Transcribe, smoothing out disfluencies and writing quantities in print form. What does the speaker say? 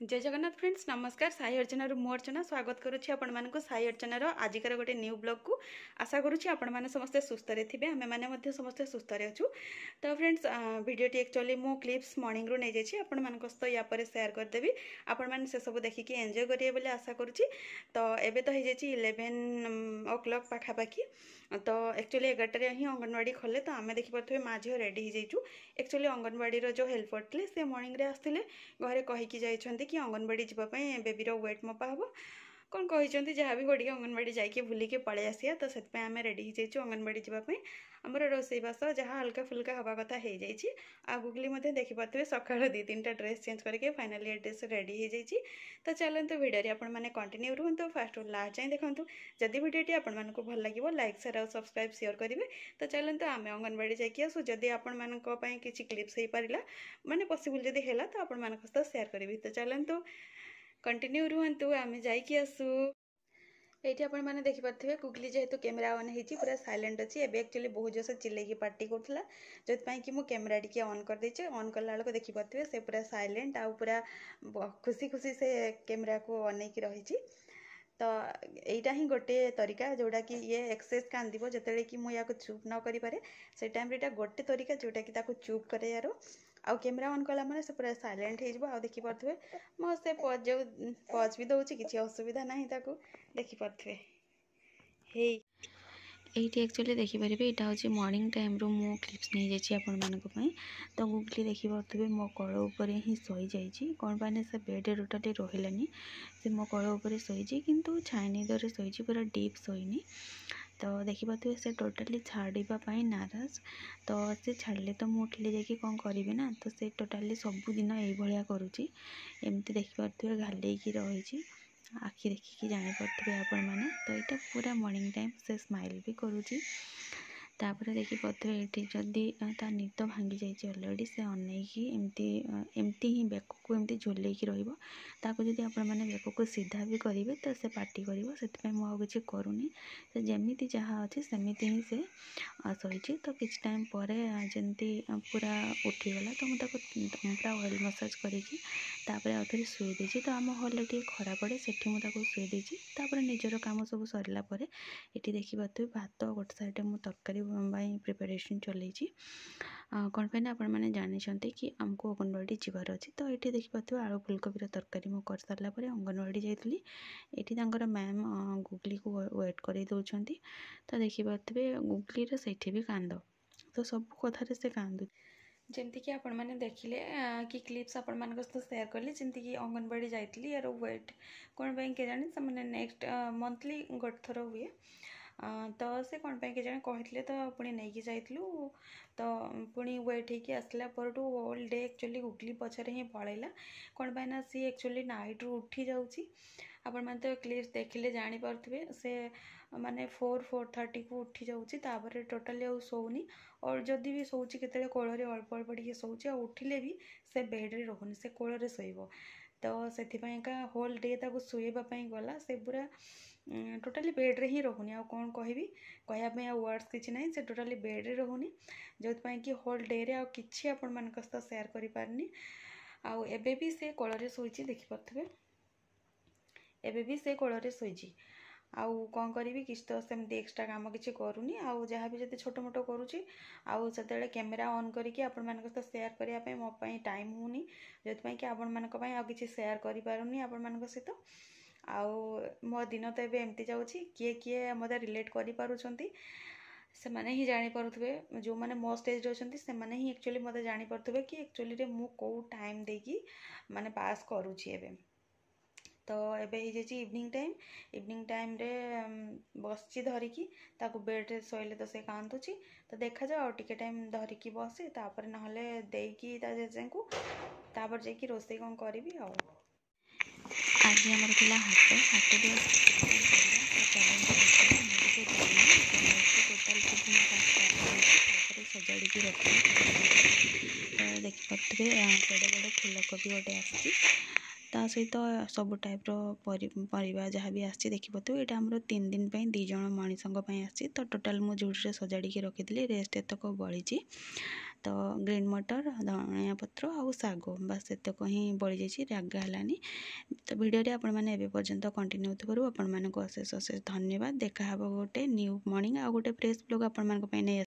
जय जगन्नाथ फ्रेंड्स नमस्कार साई अर्चना मु अर्चना स्वागत करुच्ची आपण मानक साई अर्चनार आजिकार गोटे न्यू ब्लॉग को आशा करुच्ची आपण माने समस्ते सुस्थ रे थिबे आमे माने मध्य समस्ते सुस्थ रे अछु। तो फ्रेंड्स वीडियोटी एक्चुअली मु क्लिप्स मॉर्निंग रो नै जायछि आपण मानक सहित या पर शेयर कर देबी आपण माने से सब देखि के एन्जॉय करिए बोली आशा करुच्ची। तो एबे तो हे जायछि 11 o'clock पाखा पाखी तो एक्चुअली 11 ही अंगनवाड़ी खोले तो आमे देखि परथबे मा झियो रेडी ही जाइछु। एक्चुअली अंगनवाड़ी रो जो हेल्पर थिले से मॉर्निंग रे आस्थिले घरे कहि कि जाइछन्ती कि अंगनवाड़ी जावाई बेबीर वेट मपा हम कौन कही जहाँ भी गोटे अंगनवाड़ी जाके बुलिके पलि आसिया तो से आम रेडी हो अंगनवाड़ी जावाई आमर रोसईबास जहाँ हल्का फुल्का हवा कथा हो जाइए। आ गुगली देखिपे सका 2-3टा ड्रेस चेंज करके फाइनाली ड्रेस रेडी हो जाइए। तो चलते वीडियो आपने कंटिन्यू रुहतु फास्ट लास्ट जाए देखूँ जदि वीडियोटी आपको भल लगे लाइक शेयर और सब्सक्राइब शेयर करेंगे। तो चलते आम अंगनवाड़ी जाकि आसू जदि आपण किसी क्लिप्स हो पारा माने पॉसिबल जदि है तो आपण मान सहित शेयर करी। तो चलते कंटिन्यू रुहतु आम जाकि आसू ये आपण मैंने देखिपे गुगली जेहेतु कैमेरा ऑन होती पूरा साइलेंट अच्छी एवं एक्चुअली बहुत जोर से चिल्लैकी पार्टी करूला जो कि मुझे कैमेरा टी ऑन कर देचे ऑन कला बेलू देखिपे से पूरा साइलेंट आउ पूरा खुशी खुशी से कैमेरा को अनेक रही। तो यहीटा ही गोटे तरीका जोड़ा कि ये एक्सेस कांदीब जो कि मुझे चुप न करें से टाइम यहाँ गोटे तरीका जोटा कि चुप करार आउ कैमेरा ऑन कला माने से पूरा साइलेंट हो देखिपे मो से पज भी दौर किसी असुविधा ना देखिपे हे ये एक्चुअली देखिपारे यहाँ हूँ मॉर्निंग टाइम रू मु क्लिप्स नहीं जाइए आपण मानी। तो गुगली देखिपे मो कल उपर ही शई जाइए कौन पाने से बेड टोटाली रही से मो कल उपर शई किंतु छाईनिदर शई पूरा डीप शोनी। तो देखिपे से टोटाली छाड़ापी नाराज तो से छाड़े तो मुझे जाकि कौन करी ना तो से टोटाली सबुदिन ये करुँची एमती देखिपे घाल रही आखि देखिकी जापे आपण मैंने। तो यहाँ पूरा मॉर्निंग टाइम से स्माइल भी करुँची तापर देखिपे ये जदि ता निद भांगी जाइए अलरेडी से अनेक एमती ही बेक को एमती झुलेकी रही आपण मैंने बेक को सीधा भी करेंगे तो से पार्टी कर मुझे करूनी से जमी जहाँ अच्छे सेमती ही से शही। तो किसी टाइम पर जमी पूरा उठीगला तो मुझे पूरा ऑयल मसाज करके आउे शुई देती। तो आम हल टे खरा पड़े से शुई देती निजर कम सब सरला ये देखिपे भात गोटे साइड मुझे तरकारी प्रिपेरेसन चलती कौन पे आपण मैंने जानते कि आमको अंगनवाड़ी जीवार अच्छी। तो ये देखिपे आलू फुलकोबी तरकारी मुझे कर सारा अंगनवाड़ी जाइली ये मैम गुगली को वेट कर दौरान। तो देखिपे गुगली से भी कांद तो सब कथार से कांदू जमती कि आपण मैंने देखिले कि क्लिप्स आपण मान सहित शेयर कली जमती कि अंगनवाड़ी जाइली यार वेट कौन पे के जाने से मैंने नेक्स्ट मंथली गोटे थर हुए तो से कौन पे के जाने कहते तो पुणी नहीं जाइलु तो पुणी वेट होगी आसला पर होल डे एक्चुअली गुगली पछरे ही पलैला कौन पे ना सी एक्चुअली नाइट रू उठी जाऊँगी आपण मैंने तो क्लिप्स देखिले जानीपे से माने 4:30 को उठी जाऊँगी तापर टोटाली आउ सोनी और जदि भी शोची के कोल अल्प अल्प टे शोची उठिले भी से बेड्रे रोनी से कोल शोब। तो से होल डे शुआपाई गला से पूरा टोटाली बेड्रे ही रोनी आ कौन कहवाई वर्ड्स किसी ना से टोटाली बेड्रे रोनी जो कि होल डे रे कि आपण मान सहित शेयर करें आउ एबे भी से कोल शोची देखिपे एबे भी से कोल शोची आउ कौन करी कि तो सेमती एक्सट्रा काम किसी करूनी आउ जहाँ भी जब छोट मोट करुँची आउ से कैमेरा ऑन करके आपण मान सहित शेयर करने मोपाई टाइम होनी जो कि आपण मान किसी शेयर करें आपण मान सहित आउ मो दिन तो ये एमती जाऊँगी किए किए मत रिलेट करें से मैंने ही जानीपे जो मैंने मो स्टेज अच्छा से मैंने ही एक्चुअली मत जानीपे कि एक्चुअली मु कौ टाइम देकी माने पास करुँची एबे। तो एबे हो जाए इवनिंग टाइम रे बस धरिकी ताकू बेड्रे शोले तो से कांदुची तो देखा जाओ टिके टाइम धरिकी बसे तापर नहले देकी ता जेजे को तापर जाकि रोसे कौन करी आ आज आमर पिला हाट सजाड़ी रखी तो देखिपे बड़े बड़े फुलकोबी गोटे आसी ता सहित सब टाइप परिवा जहाँ भी आसी देखिए यहाँ आमर 3 दिन 2 जन मनीषों आसी तो टोटाल मुझे झुड़ी सजाड़ी रखी रेस्ट एतक बड़ी तो ग्रीन मटर धनिया पत्र आउ शाग बास एतक ही बड़ी जाइए रागा है तो भिडियो आपण मैंने पर्यंत कंटिन्यू थी आपण मानक अशेष अशेष धन्यवाद देखा गोटे न्यू मॉर्निंग आ गोटे फ्रेश ब्लॉग आपण नहीं